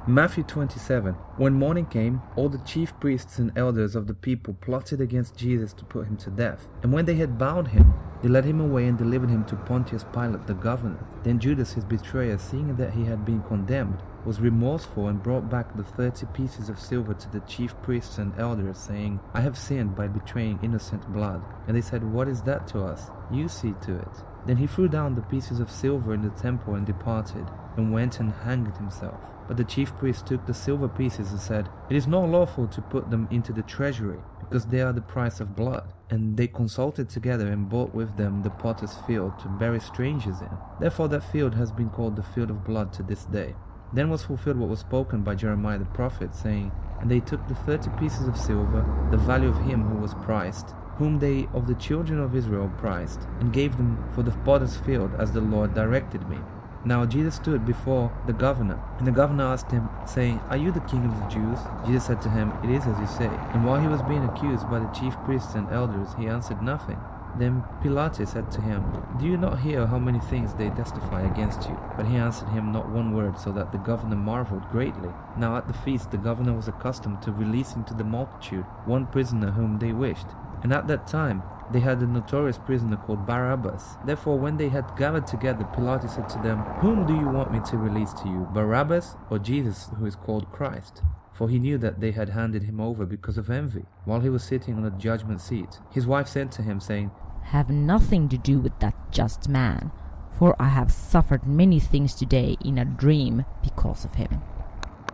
Matthew 27. When morning came, all the chief priests and elders of the people plotted against Jesus to put him to death. And when they had bound him, they led him away and delivered him to Pontius Pilate the governor. Then Judas, his betrayer, seeing that he had been condemned, was remorseful and brought back the 30 pieces of silver to the chief priests and elders, saying, I have sinned by betraying innocent blood. And they said, What is that to us? You see to it. Then he threw down the pieces of silver in the temple and departed, and went and hanged himself. But the chief priests took the silver pieces and said, It is not lawful to put them into the treasury, because they are the price of blood. And they consulted together and bought with them the potter's field to bury strangers in. Therefore that field has been called the field of blood to this day. Then was fulfilled what was spoken by Jeremiah the prophet, saying, And they took the 30 pieces of silver, the value of him who was priced, whom they of the children of Israel priced, and gave them for the potter's field, as the Lord directed me. Now Jesus stood before the governor, and the governor asked him, saying, Are you the king of the Jews? Jesus said to him, It is as you say. And while he was being accused by the chief priests and elders, he answered nothing. Then Pilate said to him, Do you not hear how many things they testify against you? But he answered him not one word, so that the governor marveled greatly. Now at the feast the governor was accustomed to releasing to the multitude one prisoner whom they wished. And at that time they had a notorious prisoner called Barabbas. Therefore when they had gathered together, Pilate said to them, Whom do you want me to release to you, Barabbas or Jesus, who is called Christ? For he knew that they had handed him over because of envy, while he was sitting on the judgment seat. His wife said to him, saying, Have nothing to do with that just man, for I have suffered many things today in a dream because of him.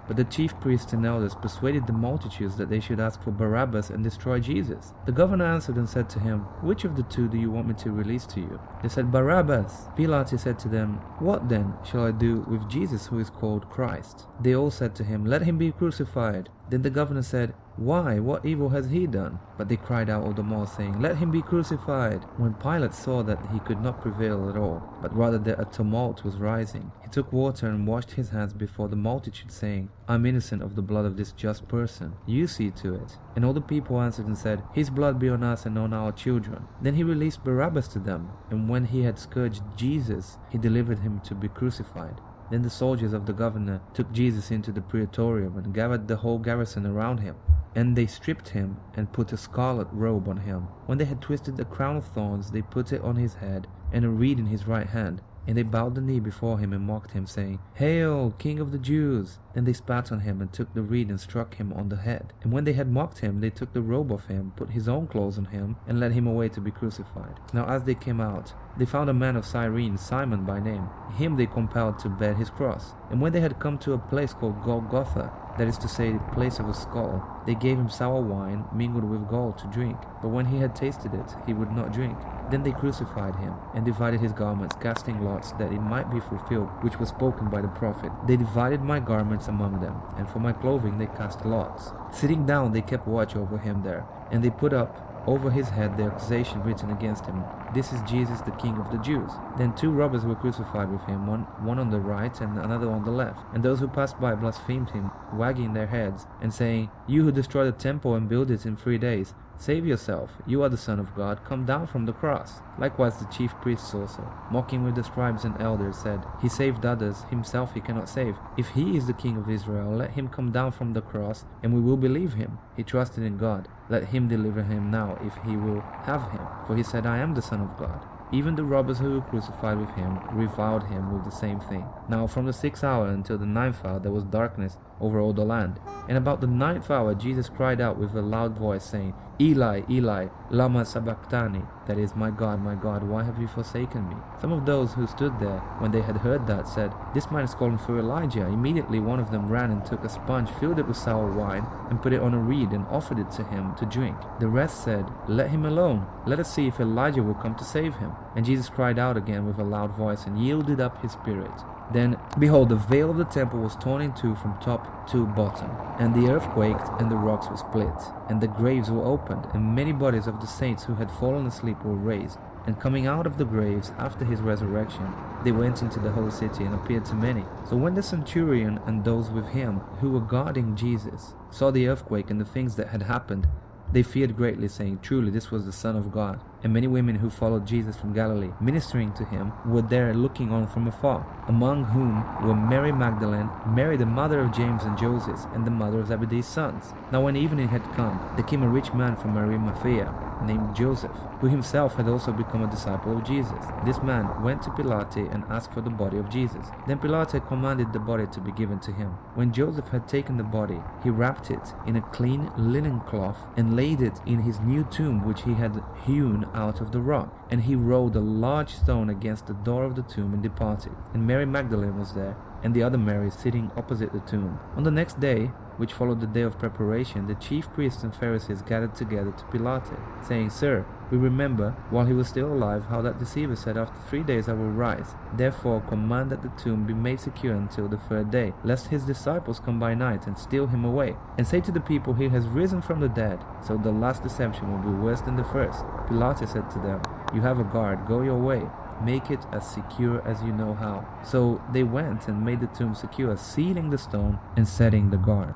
But the chief priests and elders persuaded the multitudes that they should ask for Barabbas and destroy Jesus. The governor answered and said to him, Which of the two do you want me to release to you? They said, Barabbas. Pilate said to them, What then shall I do with Jesus, who is called Christ? They all said to him, Let him be crucified. Then the governor said, Why? What evil has he done? But they cried out all the more, saying, Let him be crucified. When Pilate saw that he could not prevail at all, but rather that a tumult was rising, he took water and washed his hands before the multitude, saying, I am innocent of the blood of this just person. You see to it. And all the people answered and said, His blood be on us and on our children. Then he released Barabbas to them, and when he had scourged Jesus, he delivered him to be crucified. Then the soldiers of the governor took Jesus into the praetorium and gathered the whole garrison around him. And they stripped him and put a scarlet robe on him. When they had twisted a crown of thorns, they put it on his head and a reed in his right hand. And they bowed the knee before him and mocked him, saying, Hail, King of the Jews! Then they spat on him and took the reed and struck him on the head. And when they had mocked him, they took the robe of him, put his own clothes on him, and led him away to be crucified. Now as they came out, they found a man of Cyrene, Simon by name. Him they compelled to bear his cross. And when they had come to a place called Golgotha, that is to say, the place of a skull, they gave him sour wine mingled with gall to drink. But when he had tasted it, he would not drink. Then they crucified him, and divided his garments, casting lots, that it might be fulfilled, which was spoken by the prophet. They divided my garments among them, and for my clothing they cast lots. Sitting down they kept watch over him there, and they put up over his head the accusation written against him, This is Jesus, the King of the Jews. Then 2 robbers were crucified with him, one on the right and another on the left. And those who passed by blasphemed him, wagging their heads, and saying, You who destroy the temple and build it in 3 days, save yourself, you are the Son of God, come down from the cross. Likewise the chief priests also, mocking with the scribes and elders, said, He saved others, himself he cannot save. If he is the King of Israel, let him come down from the cross, and we will believe him. He trusted in God. Let him deliver him now, if he will have him. For he said, I am the Son of God. Even the robbers who were crucified with him reviled him with the same thing. Now from the 6th hour until the 9th hour there was darkness over all the land. And about the 9th hour Jesus cried out with a loud voice, saying, Eli, Eli, lama sabachthani, that is, my God, why have you forsaken me? Some of those who stood there, when they had heard that, said, This man is calling for Elijah. Immediately one of them ran and took a sponge, filled it with sour wine, and put it on a reed, and offered it to him to drink. The rest said, Let him alone. Let us see if Elijah will come to save him. And Jesus cried out again with a loud voice, and yielded up his spirit. Then, behold, the veil of the temple was torn in two from top to bottom, and the earth quaked, and the rocks were split, and the graves were opened, and many bodies of the saints who had fallen asleep were raised. And coming out of the graves after his resurrection, they went into the whole city and appeared to many. So when the centurion and those with him who were guarding Jesus saw the earthquake and the things that had happened, They feared greatly, saying, "Truly this was the Son of God." And many women who followed Jesus from Galilee, ministering to him, were there looking on from afar, among whom were Mary Magdalene, Mary the mother of James and Joseph, and the mother of Zebedee's sons. Now when evening had come, there came a rich man from Arimathea, named Joseph, who himself had also become a disciple of Jesus. This man went to Pilate and asked for the body of Jesus. Then Pilate had commanded the body to be given to him. When Joseph had taken the body, he wrapped it in a clean linen cloth and laid it in his new tomb which he had hewn out of the rock. And he rolled a large stone against the door of the tomb and departed. And Mary Magdalene was there, and the other Mary sitting opposite the tomb. On the next day, which followed the day of preparation, the chief priests and Pharisees gathered together to Pilate, saying, "Sir, we remember, while he was still alive, how that deceiver said, 'After 3 days I will rise.' Therefore command that the tomb be made secure until the 3rd day, lest his disciples come by night and steal him away. And say to the people, 'He has risen from the dead.' So the last deception will be worse than the first." Pilate said to them, "You have a guard, go your way. Make it as secure as you know how." So they went and made the tomb secure, sealing the stone and setting the guard.